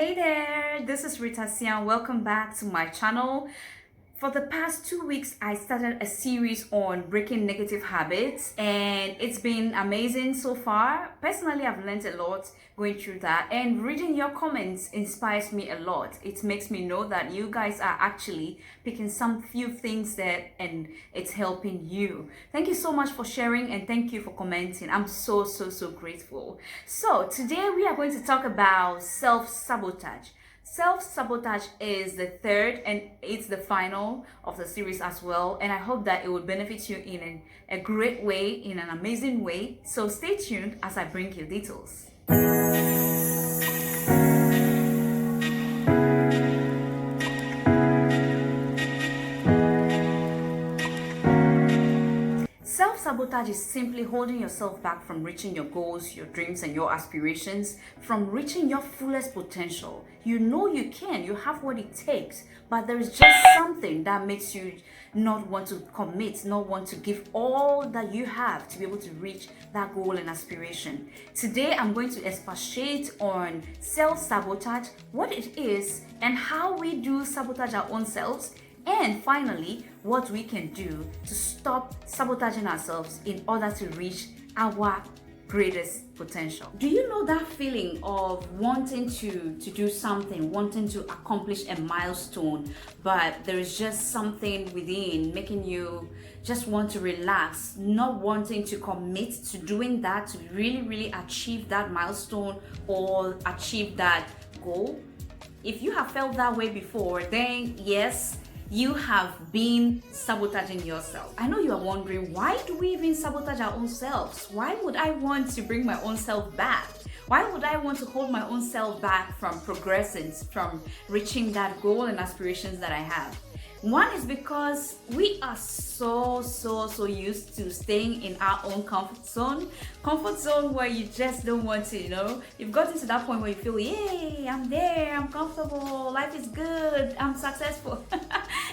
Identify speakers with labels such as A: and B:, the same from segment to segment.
A: Hey there, this is Rita Sian. Welcome back to my channel. For the past 2 weeks, I started a series on breaking negative habits, and it's been amazing so far. Personally, I've learned a lot going through that, and reading your comments inspires me a lot. It makes me know that you guys are actually picking some few things there, and it's helping you. Thank you so much for sharing, and thank you for commenting. I'm so grateful. So today we are going to talk about self-sabotage. Self-sabotage is the third and it's the final of the series as well, and I hope that it will benefit you in a great way, in an amazing way. So stay tuned as I bring you details. Self-sabotage is simply holding yourself back from reaching your goals, your dreams, and your aspirations, from reaching your fullest potential. You know you can, you have what it takes, but there is just something that makes you not want to commit, not want to give all that you have to be able to reach that goal and aspiration. Today, I'm going to expatiate on self-sabotage, what it is, and how we do sabotage our own selves. And finally, what we can do to stop sabotaging ourselves in order to reach our greatest potential. Do you know that feeling of wanting to do something, wanting to accomplish a milestone, but there is just something within making you just want to relax, not wanting to commit to doing that to really achieve that milestone or achieve that goal? If you have felt that way before, then yes, you have been sabotaging yourself. I know you are wondering, why do we even sabotage our own selves? Why would I want to bring my own self back? Why would I want to hold my own self back from progressing, from reaching that goal and aspirations that I have? One is because we are so used to staying in our own comfort zone where you just don't want to, you've gotten to that point where you feel, yay, I'm there, I'm comfortable, life is good, I'm successful.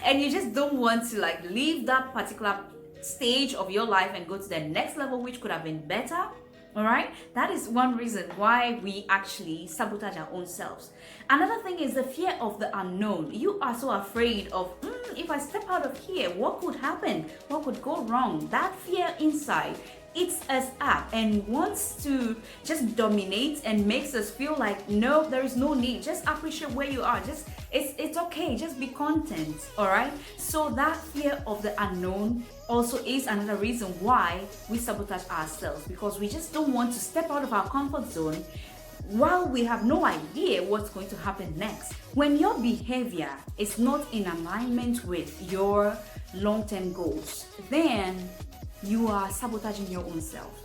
A: And you just don't want to leave that particular stage of your life and go to the next level, which could have been better. All right, that is one reason why we actually sabotage our own selves. Another thing is the fear of the unknown. You are so afraid of, if I step out of here, what could happen? What could go wrong? That fear inside eats us up and wants to just dominate and makes us feel like, no, there is no need. Just appreciate where you are. It's okay. Just be content. All right. So that fear of the unknown also is another reason why we sabotage ourselves, because we just don't want to step out of our comfort zone while we have no idea what's going to happen next. When your behavior is not in alignment with your long-term goals, then you are sabotaging your own self,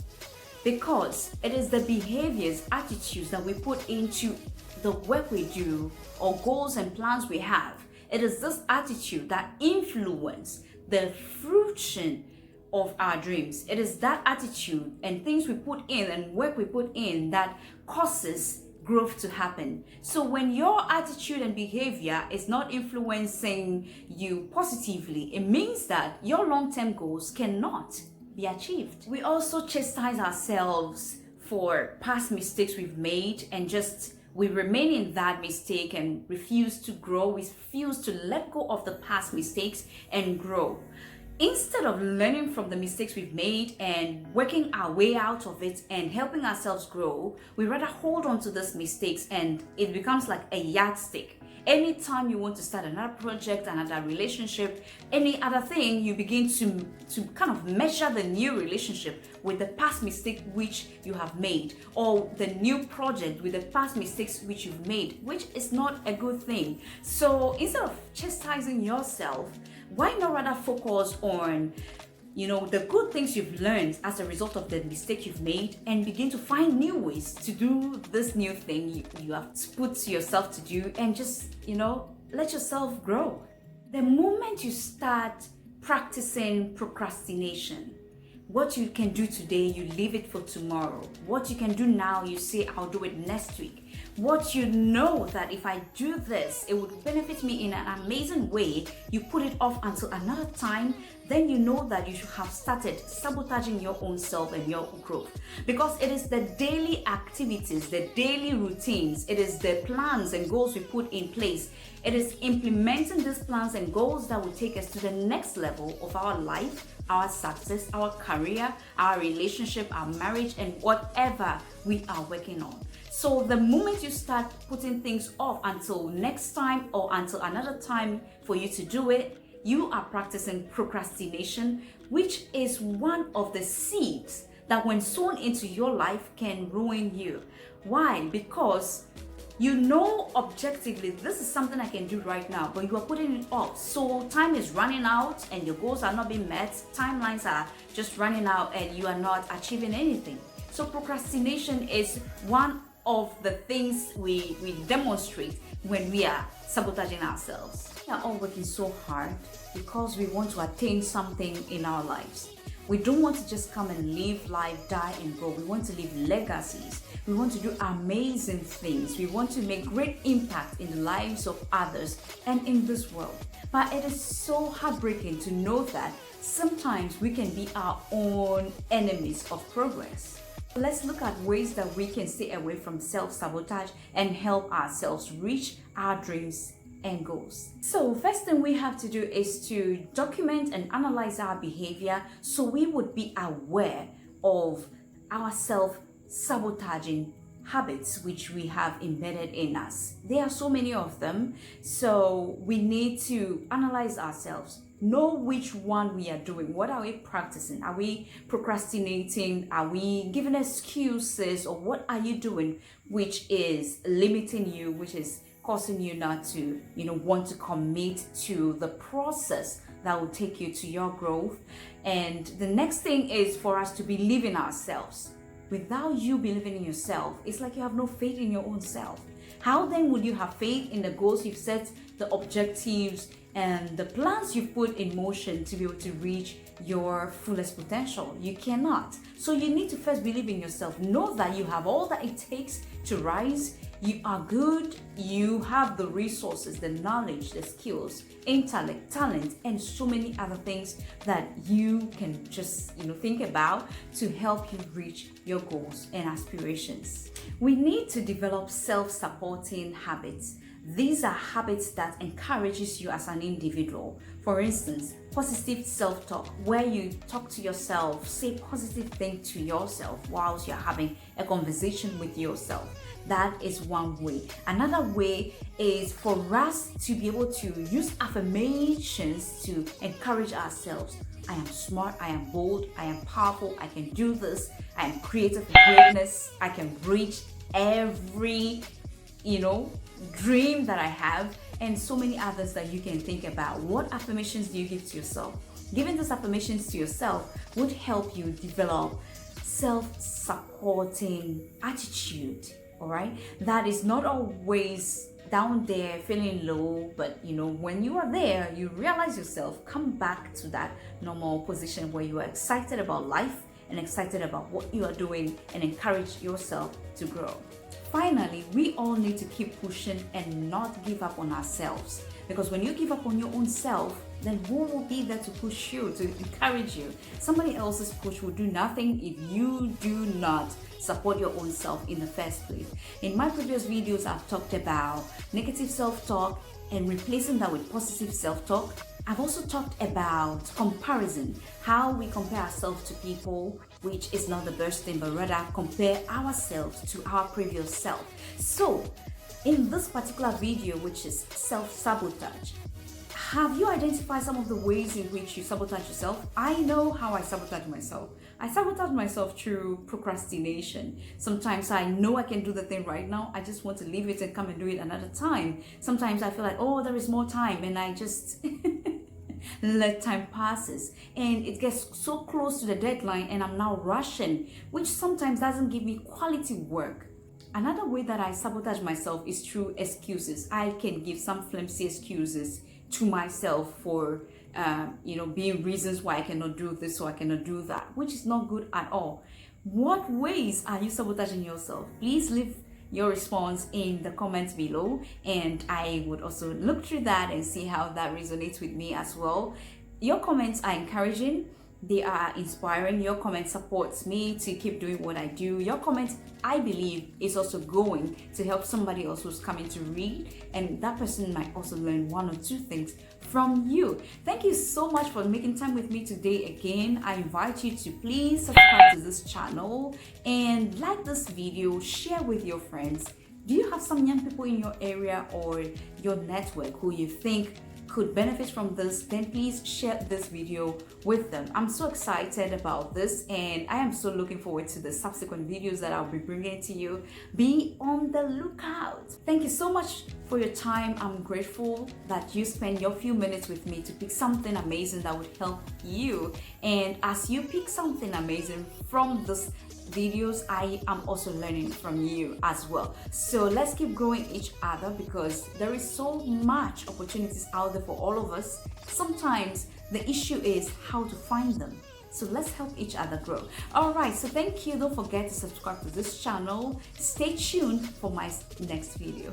A: because it is the behaviors, attitudes that we put into the work we do or goals and plans we have. It is this attitude that influence the fruition of our dreams. It is that attitude and things we put in and work we put in that causes growth to happen. So when your attitude and behavior is not influencing you positively, it means that your long-term goals cannot be achieved. We also chastise ourselves for past mistakes we've made, and we remain in that mistake and refuse to grow. We refuse to let go of the past mistakes and grow. Instead of learning from the mistakes we've made and working our way out of it and helping ourselves grow, we rather hold on to these mistakes, and it becomes like a yardstick. Anytime you want to start another project, another relationship, any other thing, you begin to kind of measure the new relationship with the past mistake which you have made, or the new project with the past mistakes which you've made, which is not a good thing. So instead of chastising yourself, why not rather focus on the good things you've learned as a result of the mistake you've made, and begin to find new ways to do this new thing you have put yourself to do, and just, let yourself grow. The moment you start practicing procrastination, What you can do today, you leave it for tomorrow. What you can do now, you say, I'll do it next week. What you know that if I do this, it would benefit me in an amazing way, you put it off until another time, then you know that you should have started sabotaging your own self and your growth. Because it is the daily activities, the daily routines, it is the plans and goals we put in place. It is implementing these plans and goals that will take us to the next level of our life, our success, our career, our relationship, our marriage, and whatever we are working on. So the moment you start putting things off until next time or until another time for you to do it, you are practicing procrastination, which is one of the seeds that when sown into your life can ruin you. Why? Because you know objectively this is something I can do right now, but you are putting it off. So time is running out and your goals are not being met. Timelines are just running out and you are not achieving anything. So procrastination is one of the things we demonstrate when we are sabotaging ourselves. We are all working so hard because we want to attain something in our lives. We don't want to just come and live life, die and go. We want to leave legacies. We want to do amazing things. We want to make great impact in the lives of others and in this world. But it is so heartbreaking to know that sometimes we can be our own enemies of progress. Let's look at ways that we can stay away from self-sabotage and help ourselves reach our dreams and goals. So first thing we have to do is to document and analyze our behavior so we would be aware of our self-sabotaging habits which we have embedded in us. There are so many of them, so we need to analyze ourselves. Know which one we are doing. What are we practicing? Are we procrastinating? Are we giving excuses? Or what are you doing which is limiting you, which is causing you not to, want to commit to the process that will take you to your growth? And the next thing is for us to believe in ourselves. Without you believing in yourself, it's like you have no faith in your own self. How then would you have faith in the goals you've set, the objectives, and the plans you've put in motion to be able to reach your fullest potential? You cannot. So you need to first believe in yourself. Know that you have all that it takes to rise. You are good. You have the resources, the knowledge, the skills, intellect, talent, and so many other things that you can just, think about to help you reach your goals and aspirations. We need to develop self-supporting habits. These are habits that encourages you as an individual. For instance, positive self-talk, where you talk to yourself, say positive things to yourself whilst you're having a conversation with yourself. That is one way. Another way is for us to be able to use affirmations to encourage ourselves. I am smart, I am bold, I am powerful, I can do this, I am creative for greatness, I can reach every, dream that I have, and so many others that you can think about. What affirmations do you give to yourself? Giving those affirmations to yourself would help you develop self-supporting attitude, all right? That is not always down there feeling low, but when you are there, you realize yourself, come back to that normal position where you are excited about life and excited about what you are doing and encourage yourself to grow. Finally, we all need to keep pushing and not give up on ourselves, because when you give up on your own self, then who will be there to push you, to encourage you? Somebody else's push will do nothing if you do not support your own self in the first place. In my previous videos, I've talked about negative self-talk and replacing that with positive self-talk. I've also talked about comparison, how we compare ourselves to people, which is not the best thing, but rather compare ourselves to our previous self. So, in this particular video, which is self-sabotage, have you identified some of the ways in which you sabotage yourself? I know how I sabotage myself. I sabotage myself through procrastination. Sometimes I know I can do the thing right now. I just want to leave it and come and do it another time. Sometimes I feel like, there is more time, and I just let time passes. And it gets so close to the deadline and I'm now rushing, which sometimes doesn't give me quality work. Another way that I sabotage myself is through excuses. I can give some flimsy excuses to myself for being reasons why I cannot do this or I cannot do that, which is not good at all. What ways are you sabotaging yourself? Please leave your response in the comments below, and I would also look through that and see how that resonates with me as well. Your comments are encouraging, they are inspiring. Your comment supports me to keep doing what I do. Your comment, I believe, is also going to help somebody else who's coming to read, and that person might also learn one or two things from you. Thank you so much for making time with me today again. I invite you to please subscribe to this channel and like this video, share with your friends. Do you have some young people in your area or your network who you think could benefit from this? Then please share this video with them. I'm so excited about this, and I am so looking forward to the subsequent videos that I'll be bringing to you. Be on the lookout. Thank you so much for your time. I'm grateful that you spend your few minutes with me to pick something amazing that would help you. And as you pick something amazing from this videos, I am also learning from you as well. So let's keep growing each other, because there is so much opportunities out there for all of us. Sometimes the issue is how to find them. So let's help each other grow. All right, so thank you. Don't forget to subscribe to this channel. Stay tuned for my next video.